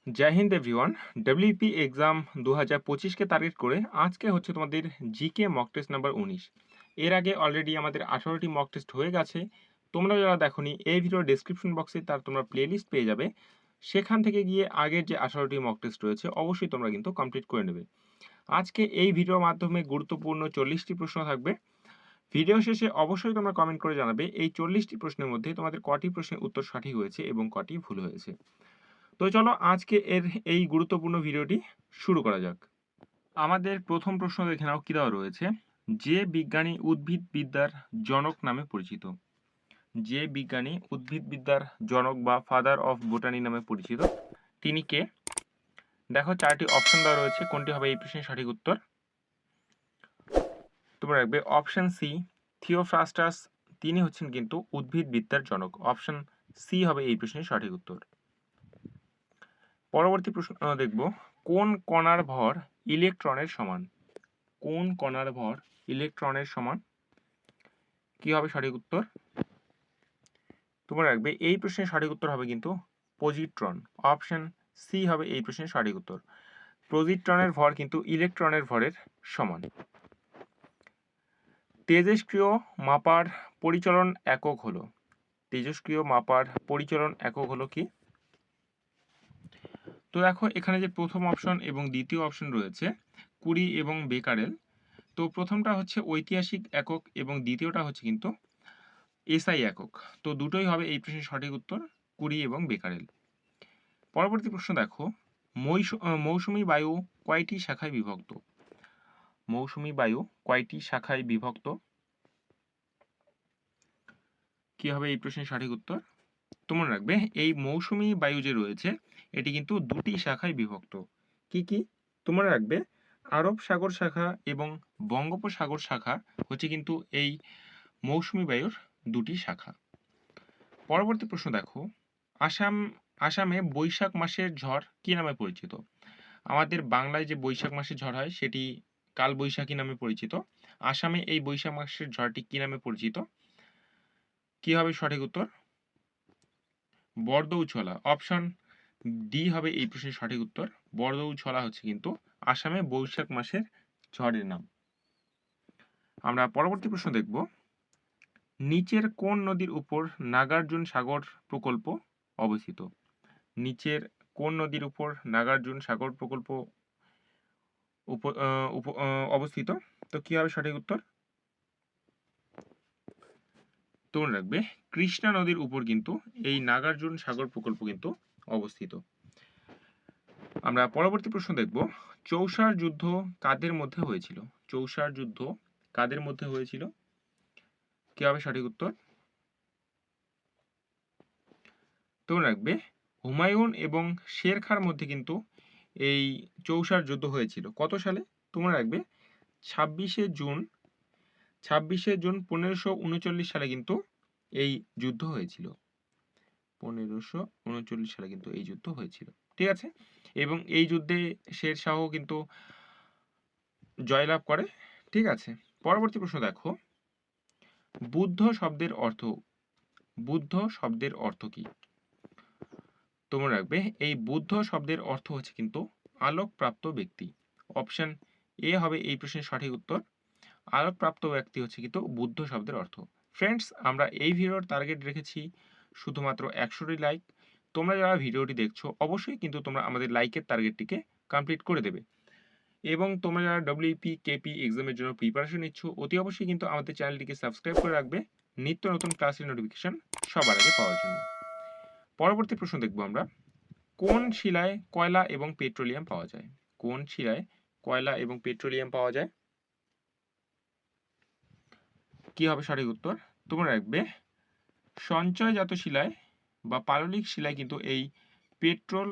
জয় হিন্দ everyone. WP exam 2025কে target করে আজকে হচ্ছে তোমাদের জিকে মক টেস্ট নাম্বার 19। এর আগে অলরেডি আমাদের 18টি মক টেস্ট হয়ে গেছে। তোমরা যারা দেখোনি এই ভিডিওর ডেসক্রিপশন বক্সে তার তোমরা প্লেলিস্ট পেয়ে যাবে। সেখান থেকে গিয়ে আগের যে 18টি মক টেস্ট রয়েছে অবশ্যই তোমরা কিন্তু কমপ্লিট করে নেবে। আজকে এই ভিডিওর মাধ্যমে গুরুত্বপূর্ণ 40টি প্রশ্ন থাকবে। ভিডিও শেষে অবশ্যই তোমরা কমেন্ট করে জানাবে এই 40টি প্রশ্নের মধ্যে তোমাদের কটি প্রশ্নের উত্তর সঠিক হয়েছে এবং কটি ভুল হয়েছে। তো চলো আজকে এই গুরুত্বপূর্ণ ভিডিওটি শুরু করা যাক। আমাদের প্রথম প্রশ্ন দেখে নাও কি দেওয়া রয়েছে। যে বিজ্ঞানী উদ্ভিদবিদ্যার জনক নামে পরিচিত, যে বিজ্ঞানী উদ্ভিদবিদ্যার জনক বা ফাদার অফ বোটানি নামে পরিচিত তিনি কে? দেখো চারটি অপশন দেওয়া রয়েছে, কোনটি হবে এই প্রশ্নের সঠিক উত্তর? তোমরা রাখবে অপশন সি থিওফ্রাস্টাস, তিনি হচ্ছেন কিন্তু উদ্ভিদবিদ্যার জনক। অপশন সি হবে এই প্রশ্নের সঠিক উত্তর। পরবর্তী প্রশ্ন দেখব, কোন কণার ভর ইলেকট্রনের সমান? কোন কণার ভর ইলেকট্রনের সমান? কি হবে সঠিক উত্তর? তোমরা রাখবে এই প্রশ্নের সঠিক উত্তর হবে কিন্তু পজিট্রন। অপশন সি হবে এই প্রশ্নের সঠিক উত্তর। পজিট্রনের ভর কিন্তু ইলেকট্রনের ভরের সমান। তেজস্ক্রিয় মাপার পরিচলন একক হলো, তেজস্ক্রিয় মাপার পরিচলন একক হলো কি? তো দেখো এখানে যে প্রথম অপশন এবং দ্বিতীয় অপশন রয়েছে কুরি এবং বেকারেল, তো প্রথমটা হচ্ছে ঐতিহাসিক একক এবং দ্বিতীয়টা হচ্ছে কিন্তু এসআই একক। তো দুটোই হবে এই প্রশ্নের সঠিক উত্তর, কুরি এবং বেকারেল। পরবর্তী প্রশ্ন দেখো, মৌসুমী বায়ু কয়টি শাখায় বিভক্ত? মৌসুমী বায়ু কয়টি শাখায় বিভক্ত? কি হবে এই প্রশ্নের সঠিক উত্তর? তোমরা রাখবে এই মৌসুমী বায়ু যে রয়েছে এটি কিন্তু দুটি শাখায় বিভক্ত। কি কি? তোমরা রাখবে আরব সাগর শাখা এবং বঙ্গোপসাগর শাখা হচ্ছে কিন্তু এই মৌসুমী বায়ুর দুটি শাখা। পরবর্তী প্রশ্ন দেখো, আসামে বৈশাখ মাসের ঝড় কি নামে পরিচিত? আমাদের বাংলায় যে বৈশাখ মাসের ঝড় হয় সেটি কাল বৈশাখী নামে পরিচিত। আসামে এই বৈশাখ মাসের ঝড়টি কি নামে পরিচিত? কি হবে সঠিক উত্তর? বরদৌছলা। অপশন ডি হবে এই প্রশ্নের সঠিক উত্তর। বরদৌছলা হচ্ছে কিন্তু আসামে বৈশাখ মাসের ঝড়ের নাম। আমরা পরবর্তী প্রশ্ন দেখব, নিচের কোন নদীর উপর নাগার্জুন সাগর প্রকল্প অবস্থিত? নিচের কোন নদীর উপর নাগার্জুন সাগর প্রকল্প অবস্থিত? তো কি হবে সঠিক উত্তর? তোমরা রাখবে কৃষ্ণা নদীর উপর কিন্তু এই নাগার্জুন সাগর প্রকল্প কিন্তু অবস্থিত। আমরা পরবর্তী প্রশ্ন দেখব, চৌসার যুদ্ধ কাদের মধ্যে হয়েছিল? চৌসার যুদ্ধ কাদের মধ্যে হয়েছিল? কি হবে সঠিক উত্তর? তোমরা রাখবে হুমায়ুন এবং শের খাঁর মধ্যে কিন্তু এই চৌসার যুদ্ধ হয়েছিল কত সালে? তোমরা রাখবে 26শে জুন 1539 সালে কিন্তু এই যুদ্ধ হয়েছিল। 1539 সালে কিন্তু এই যুদ্ধ হয়েছিল, ঠিক আছে। এবং এই যুদ্ধে শের শাহ কিন্তু জয়লাভ করে, ঠিক আছে। পরবর্তী প্রশ্ন দেখো, বুদ্ধ শব্দের অর্থ, বুদ্ধ শব্দের অর্থ কি? তোমরা রাখবে এই বুদ্ধ শব্দের অর্থ হচ্ছে কিন্তু আলোকপ্রাপ্ত ব্যক্তি। অপশন এ হবে এই প্রশ্নের সঠিক উত্তর। আলোকপ্রাপ্ত ব্যক্তি হচ্ছে কিন্তু বুদ্ধ শব্দের অর্থ। ফ্রেন্ডস, আমরা এই ভিডিওর টার্গেট রেখেছি শুধুমাত্র 100টি লাইক। তোমরা যারা ভিডিওটি দেখছো অবশ্যই কিন্তু তোমরা আমাদের লাইকের টার্গেটটিকে কমপ্লিট করে দেবে। এবং তোমরা যারা ডব্লিউপি কেপি এক্সামের জন্য প্রিপারেশন নিচ্ছ অতি অবশ্যই কিন্তু আমাদের চ্যানেলটিকে সাবস্ক্রাইব করে রাখবে নিত্য নতুন ক্লাসের নোটিফিকেশন সবার আগে পাওয়ার জন্য। পরবর্তী প্রশ্ন দেখব আমরা, কোন শিলায় কয়লা এবং পেট্রোলিয়াম পাওয়া যায়? কোন শিলায় কয়লা এবং পেট্রোলিয়াম পাওয়া যায়? কি হবে সঠিক উত্তর? তোমরা রাখবে সঞ্চয়জাত শিলায় বা পাললিক শিলায় কিন্তু এই পেট্রোল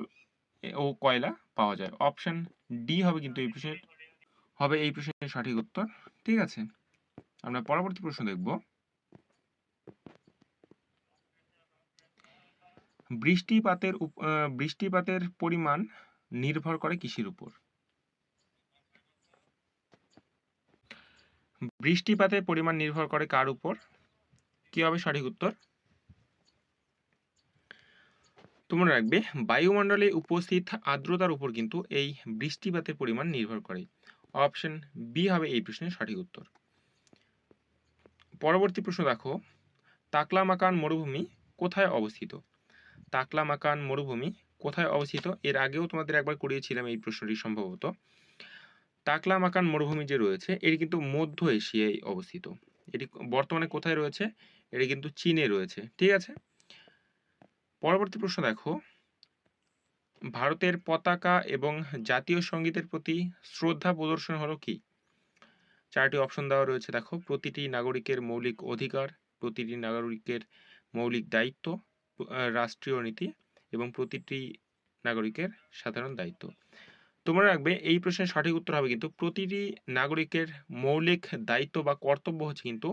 ও কয়লা পাওয়া যায়। অপশন ডি হবে কিন্তু এই প্রশ্নের সঠিক উত্তর, ঠিক আছে। আমরা পরবর্তী প্রশ্ন দেখব, বৃষ্টিপাতের পরিমাণ নির্ভর করে কিসের উপর? বৃষ্টিপাতের পরিমাণ নির্ভর করে কার উপর? কি হবে সঠিক উত্তর? তোমরা রাখবে বায়ুমণ্ডলে উপস্থিত আর্দ্রতার উপর কিন্তু এই বৃষ্টিপাতের পরিমাণ নির্ভর করে। অপশন বি হবে এই প্রশ্নের সঠিক উত্তর। পরবর্তী প্রশ্ন দেখো, তাকলামাকান মরুভূমি কোথায় অবস্থিত? তাকলামাকান মরুভূমি কোথায় অবস্থিত? এর আগেও তোমাদের একবার করিয়েছিলাম এই প্রশ্নটি সম্ভবত। তাকলামাকান মরুভূমি যে রয়েছে এটি কিন্তু মধ্য এশিয়ায় অবস্থিত। এটি বর্তমানে কোথায় রয়েছে? এটি কিন্তু চীনে রয়েছে। ঠিক আছে। পরবর্তী প্রশ্ন দেখো, ভারতের পতাকা এবং জাতীয় সঙ্গীতের প্রতি শ্রদ্ধা প্রদর্শন হলো কি? চারটি অপশন দেওয়া রয়েছে দেখো, প্রতিটি নাগরিকের মৌলিক অধিকার, প্রতিটি নাগরিকের মৌলিক দায়িত্ব, রাষ্ট্রীয় নীতি এবং প্রতিটি নাগরিকের সাধারণ দায়িত্ব। তোমরা রাখবে এই প্রশ্নের সঠিক উত্তর হবে কিন্তু প্রতিটি নাগরিকের মৌলিক দায়িত্ব বা কর্তব্য হচ্ছে কিন্তু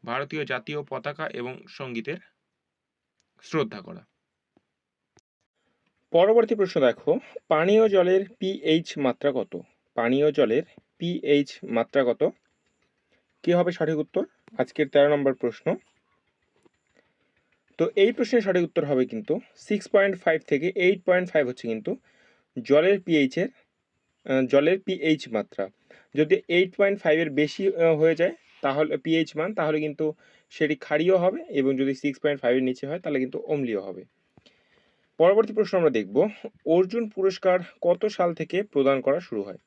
ভারতীয় জাতীয় পতাকা এবং সঙ্গীতের শ্রদ্ধা করা। পরবর্তী প্রশ্ন দেখো, পানীয় জলের পিএইচ মাত্রা কত? পানীয় জলের পিএইচ মাত্রা কত? কি হবে সঠিক উত্তর? আজকের 13 নম্বর প্রশ্ন। তো এই প্রশ্নের সঠিক উত্তর হবে কিন্তু 6.5 থেকে 8.5 হচ্ছে কিন্তু জলের পিএইচ মাত্রা। যদি 8.5 এর বেশি হয়ে যায় তাহলে পিএইচ মান, তাহলে কিন্তু সেটি ক্ষারীয় হবে, এবং যদি 6.5 এর নিচে হয় তাহলে কিন্তু অম্লীয় হবে। পরবর্তী প্রশ্ন আমরা দেখব, অর্জুন পুরস্কার কত সাল থেকে প্রদান করা শুরু হয়?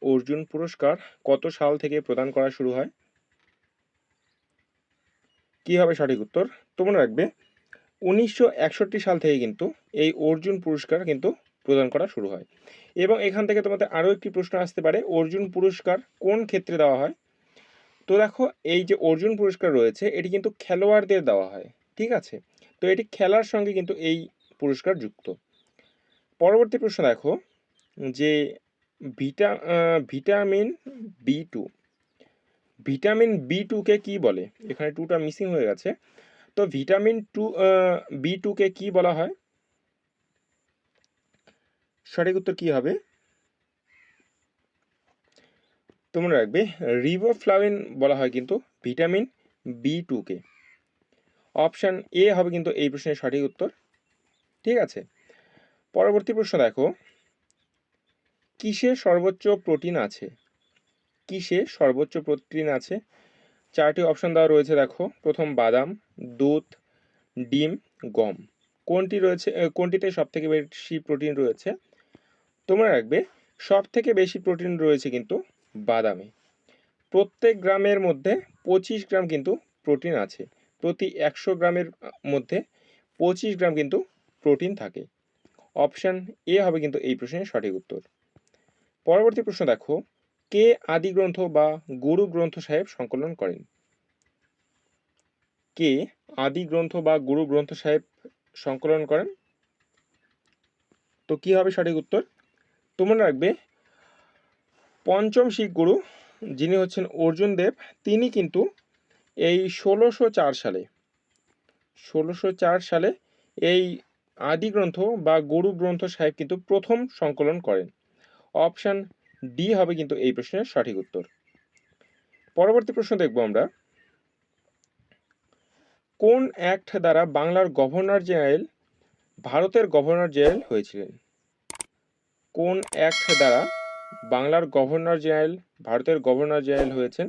অর্জুন পুরস্কার কত সাল থেকে প্রদান করা শুরু হয়? কি হবে সঠিক উত্তর? তোমরা রাখবে 1961 সাল থেকে কিন্তু এই অর্জুন পুরস্কার কিন্তু প্রদান করা শুরু হয়। এবং এখান থেকে তোমাদের আরও একটি প্রশ্ন আসতে পারে, অর্জুন পুরস্কার কোন ক্ষেত্রে দেওয়া হয়? তো দেখো, এই যে অর্জুন পুরস্কার রয়েছে এটি কিন্তু খেলোয়াড়দের দেওয়া হয়। ঠিক আছে, তো এটি খেলার সঙ্গে কিন্তু এই পুরস্কার যুক্ত। পরবর্তী প্রশ্ন দেখো, যে ভিটামিন B2, ভিটামিন B2কে কি বলে? এখানে টুটা মিসিং হয়ে গেছে। তো ভিটামিন B2কে কি বলা হয়? সঠিক উত্তর কি হবে? তোমরা রাখবে রিবোফ্লাভিন বলা হয় কিন্তু ভিটামিন B2কে। অপশান এ হবে কিন্তু এই প্রশ্নের সঠিক উত্তর। ঠিক আছে। পরবর্তী প্রশ্ন দেখো, কিসে সর্বোচ্চ প্রোটিন আছে? কিসে সর্বোচ্চ প্রোটিন আছে? চারটি অপশন দেওয়া রয়েছে দেখো, প্রথম বাদাম, দুধ, ডিম, গম। কোনটিতে সব থেকে বেশি প্রোটিন রয়েছে? তোমরা রাখবে সব থেকে বেশি প্রোটিন রয়েছে কিন্তু বাদামে। প্রত্যেক গ্রামের মধ্যে 25 গ্রাম কিন্তু প্রোটিন আছে। প্রতি 100 গ্রামের মধ্যে 25 গ্রাম কিন্তু প্রোটিন থাকে। অপশান এ হবে কিন্তু এই প্রশ্নের সঠিক উত্তর। পরবর্তী প্রশ্ন দেখো, কে আদি গ্রন্থ বা গুরু গ্রন্থ সাহেব সংকলন করেন? কে আদি গ্রন্থ বা গুরু গ্রন্থ সাহেব সংকলন করেন? তো কি হবে সঠিক উত্তর? তোমরা রাখবে পঞ্চম শিখ গুরু, যিনি হচ্ছেন অর্জুন দেব, তিনি কিন্তু এই 1604 সালে এই আদি গ্রন্থ বা গুরু গ্রন্থ সাহেব কিন্তু প্রথম সংকলন করেন। অপশান ডি হবে কিন্তু এই প্রশ্নের সঠিক উত্তর। পরবর্তী প্রশ্ন দেখব আমরা, কোন অ্যাক্ট দ্বারা বাংলার গভর্নর জেনারেল ভারতের গভর্নর জেনারেল হয়েছিলেন? কোন অ্যাক্ট দ্বারা বাংলার গভর্নর জেনারেল ভারতের গভর্নর জেনারেল হয়েছেন?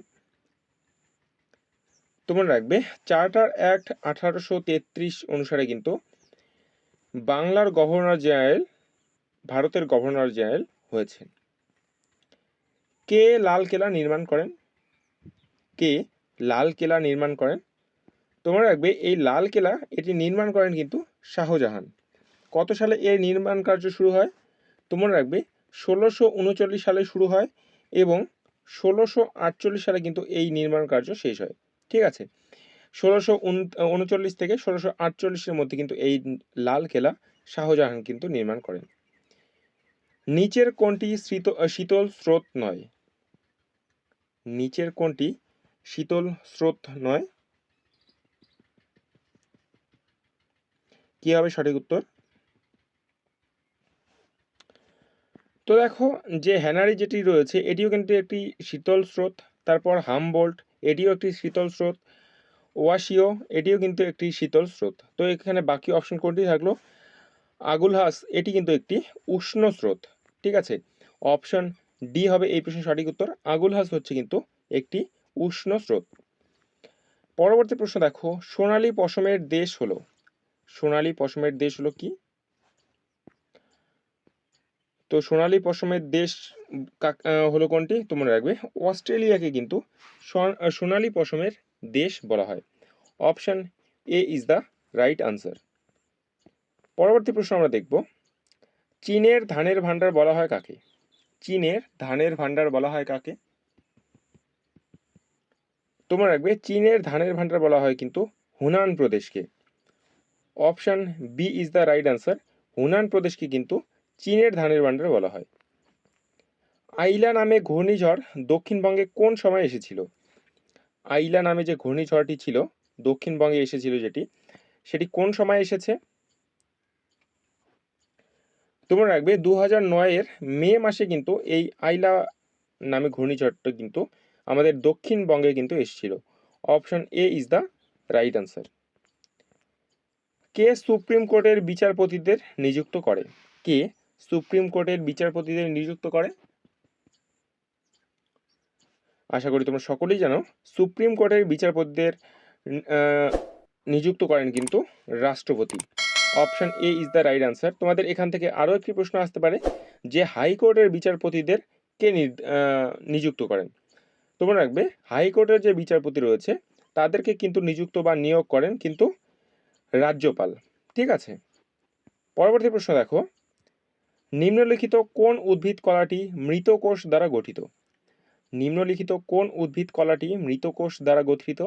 তোমরা রাখবে চার্টার অ্যাক্ট 1833 অনুসারে কিন্তু বাংলার গভর্নর জেনারেল ভারতের গভর্নর জেনারেল হয়েছেন। কে লাল কেলা নির্মাণ করেন? কে লাল কেলা নির্মাণ করেন? তোমরা রাখবে এই লাল কেলা এটি নির্মাণ করেন কিন্তু শাহজাহান। কত সালে এর নির্মাণ কার্য শুরু হয়? তোমরা রাখবে 1639 সালে শুরু হয় এবং 1648 সালে কিন্তু এই নির্মাণ কার্য শেষ হয়। ঠিক আছে, 1639 থেকে 1648-এর মধ্যে কিন্তু এই লাল কেলা শাহজাহান কিন্তু নির্মাণ করেন। নিচের কোনটি শীতল স্রোত নয়? নিচের কোনটি শীতল স্রোত নয়? কি হবে সঠিক উত্তর? তো দেখো, যে হ্যানারি যেটি রয়েছে এটিও কিন্তু একটি শীতল স্রোত। তারপর হামবোল্ট, এটিও একটি শীতল স্রোত। ওয়াশিও, এটিও কিন্তু একটি শীতল স্রোত। তো এখানে বাকি অপশন কোনটি থাকলো? আগুলহাস এটি কিন্তু একটি উষ্ণ স্রোত, ঠিক আছে। অপশন ডি হবে এই প্রশ্নের সঠিক উত্তর। আগুলহাস হচ্ছে কিন্তু একটি উষ্ণ স্রোত। পরবর্তী প্রশ্ন দেখো, সোনালী পশমের দেশ হলো, সোনালী পশমের দেশ হলো কি? তো সোনালী পশমের দেশ হলো কোনটি? তোমরা রাখবে অস্ট্রেলিয়াকে কিন্তু সোনালী পশমের দেশ বলা হয়। Option A is the right answer. পরবর্তী প্রশ্ন আমরা দেখব, চীনের ধানের ভান্ডার বলা হয় কাকে? চীনের ধানের ভান্ডার বলা হয় কাকে? তোমরা রাখবে চীনের ধানের ভান্ডার বলা হয় কিন্তু হুনান প্রদেশকে। Option B is the right answer. Hunan প্রদেশকে কিন্তু চীনের ধানের ভান্ডার বলা হয়। আইলা নামে ঘূর্ণিঝড় দক্ষিণবঙ্গে কোন সময় এসেছিল? আইলা নামে যে ঘূর্ণিঝড়টি ছিল দক্ষিণবঙ্গে এসেছিল যেটি, সেটি কোন সময় এসেছে? তোমরা রাখবে 2009-এর মে মাসে কিন্তু এই আইলা নামে ঘূর্ণিঝড়টা কিন্তু আমাদের দক্ষিণবঙ্গে কিন্তু এসেছিল। Option A is the right answer. K supreme কোর্টের বিচারপতিদের নিযুক্ত করে? কে সুপ্রিম কোর্টের বিচারপতিদের নিযুক্ত করে? আশা করি তোমরা সকলেই জানো, সুপ্রিম কোর্টের বিচারপতিদের নিযুক্ত করেন কিন্তু রাষ্ট্রপতি। Option A is the right answer. তোমাদের এখান থেকে আরও একটি প্রশ্ন আসতে পারে যে হাইকোর্টের বিচারপতিদের কে নিযুক্ত করেন? তোমরা রাখবে হাইকোর্টের যে বিচারপতি রয়েছে তাদেরকে কিন্তু নিযুক্ত বা নিয়োগ করেন কিন্তু রাজ্যপাল, ঠিক আছে। পরবর্তী প্রশ্ন দেখো, নিম্নলিখিত কোন উদ্ভিদ কলাটি মৃত কোষ দ্বারা গঠিত? নিম্নলিখিত কোন উদ্ভিদ কলাটি মৃত কোষ দ্বারা গঠিত?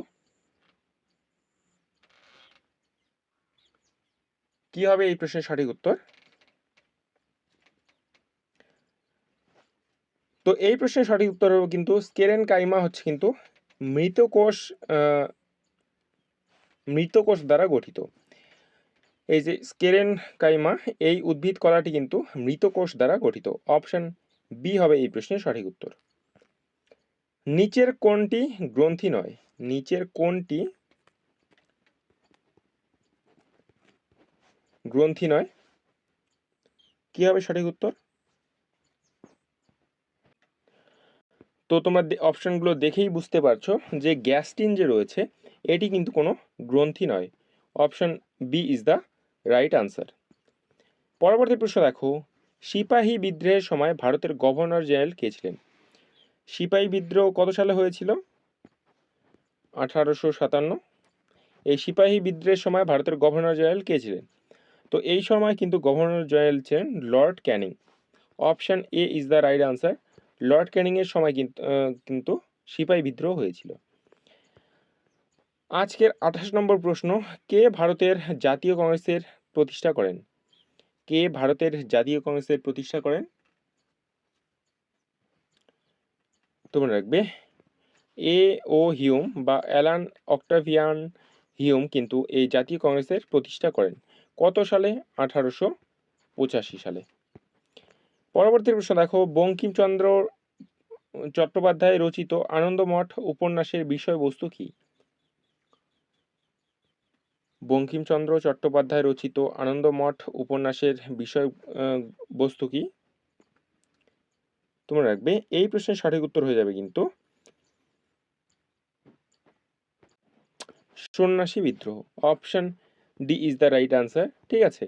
কি হবে এই প্রশ্নের সঠিক উত্তর? তো এই প্রশ্নের সঠিক উত্তর হবে কিন্তু স্কেরেনকাইমা হচ্ছে কিন্তু মৃত কোষ দ্বারা গঠিত। এই যে স্কেরেনকাইমা এই উদ্ভিদ কলাটি কিন্তু মৃত কোষ দ্বারা গঠিত। অপশন বি হবে এই প্রশ্নের সঠিক উত্তর। নিচের কোনটি গ্রন্থি নয়? নিচের কোনটি গ্রন্থি নয়? কি হবে সঠিক উত্তর? তো তোমরা অপশনগুলো দেখেই বুঝতে পারছো যে গ্যাস্ট্রিন যে রয়েছে এটি কিন্তু কোনো গ্রন্থি নয়। Option B is the right answer. পরবর্তী প্রশ্ন দেখো, সিপাহী বিদ্রোহের সময় ভারতের গভর্নর জেনারেল কে ছিলেন? সিপাহী বিদ্রোহ কত সালে হয়েছিল? 1857। এই সিপাহী বিদ্রোহের সময় ভারতের গভর্নর জেনারেল কে ছিলেন? তো এই সময় কিন্তু গভর্নর জেনারেল ছিলেন Lord Canning. Option A is the right answer. Lord ক্যানিংয়ের সময় কিন্তু সিপাহী বিদ্রোহ হয়েছিল। আজকের 28 নম্বর প্রশ্ন, কে ভারতের জাতীয় কংগ্রেসের প্রতিষ্ঠা করেন? কে ভারতের জাতীয় কংগ্রেসের প্রতিষ্ঠা করেন? তোমরা রাখবে এ ও হিউম বা অ্যালান অক্টাভিয়ান হিউম কিন্তু এই জাতীয় কংগ্রেসের প্রতিষ্ঠা করেন। কত সালে? 1885 সালে। পরবর্তী প্রশ্ন দেখো, বঙ্কিমচন্দ্র চট্টোপাধ্যায় রচিত আনন্দমঠ উপন্যাসের বিষয়বস্তু কি? বঙ্কিমচন্দ্র চট্টোপাধ্যায় রচিত আনন্দমঠ উপন্যাসের বিষয় বস্তু কি? তোমরা রাখবে এই প্রশ্নের সঠিক উত্তর হয়ে যাবে কিন্তু সন্ন্যাসী বিদ্রোহ। Option D is the right answer, ঠিক আছে।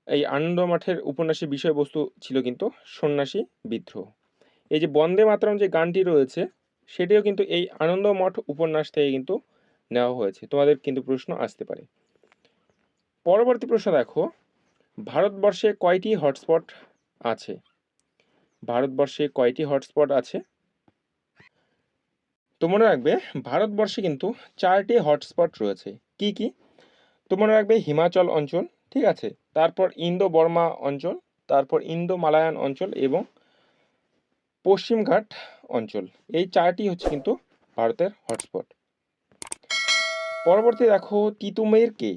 এই আনন্দমঠের উপন্যাসের বিষয়বস্তু ছিল কিন্তু সন্ন্যাসী বিদ্রোহ। এই যে বন্দে মাতরম যে গানটি রয়েছে সেটিও কিন্তু এই আনন্দমঠ উপন্যাস থেকে কিন্তু নেওয়া হয়েছে। তোমাদের কিন্তু প্রশ্ন আসতে পারে। পরবর্তী প্রশ্ন দেখো, ভারতবর্ষে কয়টি হটস্পট আছে? ভারতবর্ষে কয়টি হটস্পট আছে? তোমরা রাখবে ভারতবর্ষে কিন্তু 4টি হটস্পট রয়েছে। কি কি? তোমরা রাখবে হিমাচল অঞ্চল, ঠিক আছে, তারপর ইন্দো বর্মা অঞ্চল, তারপর ইন্দো মালায়ান অঞ্চল এবং পশ্চিমঘাট অঞ্চল। এই 4টি হচ্ছে কিন্তু ভারতের হটস্পট। পরবর্তী দেখো, তিতুমির কে?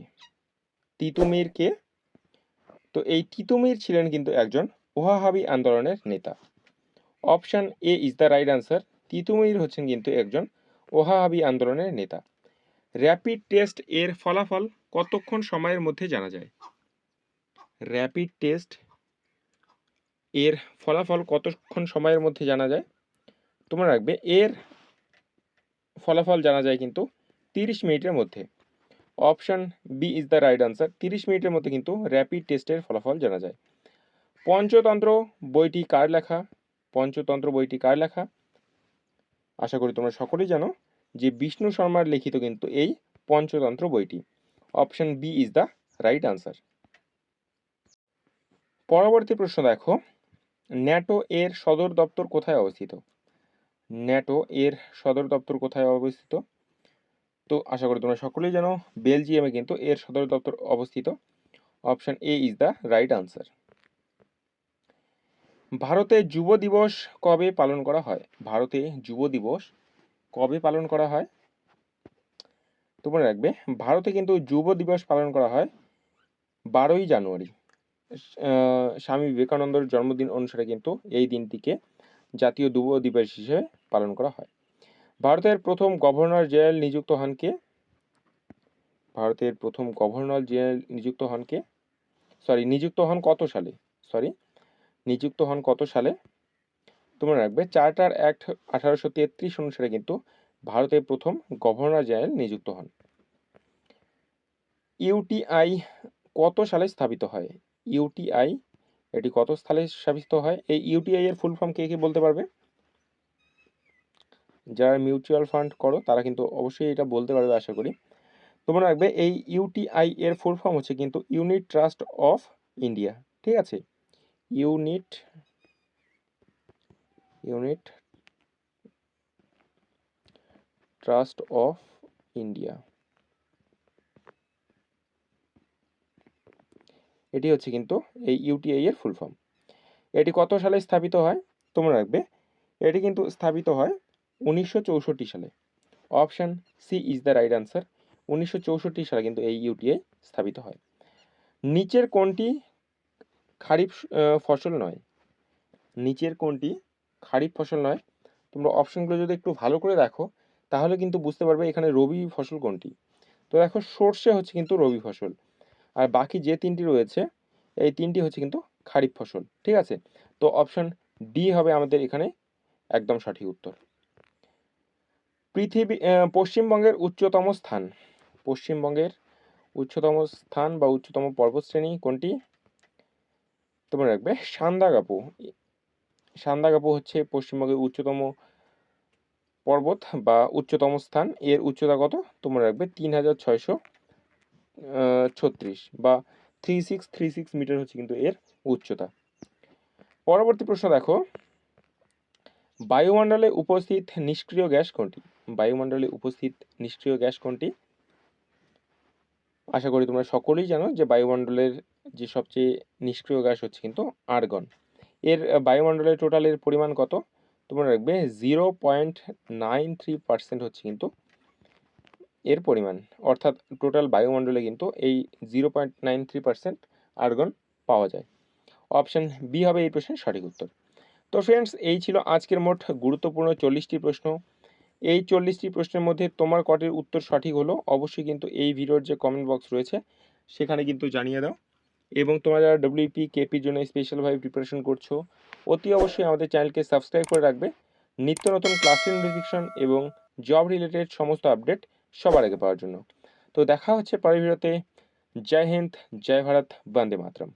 তিতুমির কে? তো এই তিতুমির ছিলেন কিন্তু একজন ওয়াহাবি আন্দোলনের নেতা। Option A is the right answer. Titumir হচ্ছেন কিন্তু একজন ওয়াহাবি আন্দোলনের নেতা। র্যাপিড টেস্ট এর ফলাফল কতক্ষণ সময়ের মধ্যে জানা যায়? র্যাপিড টেস্ট এর ফলাফল কতক্ষণ সময়ের মধ্যে জানা যায়? তোমরা রাখবে এর ফলাফল জানা যায় কিন্তু 30 মিনিটের মধ্যে। Option B is the right answer. 30 মিনিটের মধ্যে কিন্তু র্যাপিড টেস্টের ফলাফল জানা যায়। পঞ্চতন্ত্র বইটি কার লেখা? পঞ্চতন্ত্র বইটি কার লেখা? আশা করি তোমরা সকলেই জানো যে বিষ্ণু শর্মার লিখিত কিন্তু এই পঞ্চতন্ত্র বইটি। Option B is the right answer. পরবর্তী প্রশ্ন দেখো, ন্যাটো এর সদর দপ্তর কোথায় অবস্থিত? ন্যাটো এর সদর দপ্তর কোথায় অবস্থিত? তো আশা করি তোমরা সকলেই জানো বেলজিয়ামে কিন্তু এর সদর দপ্তর অবস্থিত। Option A is the right answer. ভারতে যুব দিবস কবে পালন করা হয়? ভারতে যুব দিবস কবে পালন করা হয়? তোমরা রাখবে ভারতে কিন্তু যুব দিবস পালন করা হয় 12ই জানুয়ারি। স্বামী বিবেকানন্দের জন্মদিন অনুসারে কিন্তু এই দিনটিকে জাতীয় যুব দিবস হিসেবে পালন করা হয়। ভারতের প্রথম গভর্নর জেনারেল নিযুক্ত হন কে? ভারতের প্রথম গভর্নর জেনারেল নিযুক্ত হন কে? নিযুক্ত হন কত সালে? নিযুক্ত হন কত সালে? তোমরা রাখবে চার্টার অ্যাক্ট 1833 অনুসারে কিন্তু ভারতের প্রথম গভর্নর জেনারেল নিযুক্ত হন। ইউটিআই কত সালে স্থাপিত হয়? ইউটিআই এটি কত সালে স্থাপিত হয়? এই ইউটিআই এর ফুল ফর্ম কে কে বলতে পারবে? যারা মিউচুয়াল ফান্ড করো তারা কিন্তু অবশ্যই এটা বলতে পারবে আশা করি। তোমরা রাখবে এই ইউটিআই এর ফুল ফর্ম হচ্ছে কিন্তু ইউনিট ট্রাস্ট অফ ইন্ডিয়া। ঠিক আছে, ইউনিট ট্রাস্ট অফ ইন্ডিয়া, এটি হচ্ছে কিন্তু এই ইউটিআই এর ফুল ফর্ম। এটি কত সালে স্থাপিত হয়? তোমরা রাখবে এটি কিন্তু স্থাপিত হয় 1964 সালে। Option C is the right answer. 1964 সালে কিন্তু এই ইউটিআই স্থাপিত হয়। নিচের কোনটি খারিফ ফসল নয়? নিচের কোনটি খারিফ ফসল নয়? তোমরা অপশনগুলো যদি একটু ভালো করে দেখো তাহলে কিন্তু বুঝতে পারবে এখানে রবি ফসল কোনটি। তো দেখো সর্ষে হচ্ছে কিন্তু রবি ফসল, আর বাকি যে তিনটি রয়েছে এই তিনটি হচ্ছে কিন্তু খারিফ ফসল। ঠিক আছে, তো অপশন ডি হবে আমাদের এখানে একদম সঠিক উত্তর। পশ্চিমবঙ্গের উচ্চতম স্থান, পশ্চিমবঙ্গের উচ্চতম স্থান বা উচ্চতম পর্বতশ্রেণী কোনটি? তোমরা রাখবে সান্দাকফু। সান্দাকফু হচ্ছে পশ্চিমবঙ্গের উচ্চতম পর্বত বা উচ্চতম স্থান। এর উচ্চতা কত? তোমরা রাখবে 3636 বা 3636 মিটার হচ্ছে কিন্তু এর উচ্চতা। পরবর্তী প্রশ্ন দেখো, বায়ুমণ্ডলে উপস্থিত নিষ্ক্রিয় গ্যাস কোনটি? বায়ুমণ্ডলে উপস্থিত নিষ্ক্রিয় গ্যাস কোনটি? আশা করি তোমরা সকলেই জানো যে বায়ুমণ্ডলের যে সবচেয়ে নিষ্ক্রিয় গ্যাস হচ্ছে কিন্তু আর্গন। এর বায়ুমণ্ডলের টোটালের পরিমাণ কত? তোমরা রাখবে 0.93% হচ্ছে কিন্তু এর পরিমাণ, অর্থাৎ টোটাল বায়ুমণ্ডলে কিন্তু এই 0.93% আর্গন পাওয়া যায়। অপশন বি হবে এই প্রশ্নের সঠিক উত্তর। তো ফ্রেন্ডস, এই ছিল আজকের মোট গুরুত্বপূর্ণ 40টি প্রশ্ন। এই 40টি প্রশ্নের মধ্যে তোমার কটির উত্তর সঠিক হলো অবশ্যই কিন্তু এই ভিডিওর যে কমেন্ট বক্স রয়েছে সেখানে কিন্তু জানিয়ে দাও। এবং তোমরা যারা ডব্লিউপি কেপির জন্য স্পেশালভাবে প্রিপারেশন করছো অতি অবশ্যই আমাদের চ্যানেলকে সাবস্ক্রাইব করে রাখবে নিত্য নতুন ক্লাসের নোটিফিকেশন এবং জব রিলেটেড সমস্ত আপডেট সবার আগে পাওয়ার জন্য। তো দেখা হচ্ছে পরের ভিডিওতে। জয় হিন্দ, জয় ভারত, বন্দে মাতরম।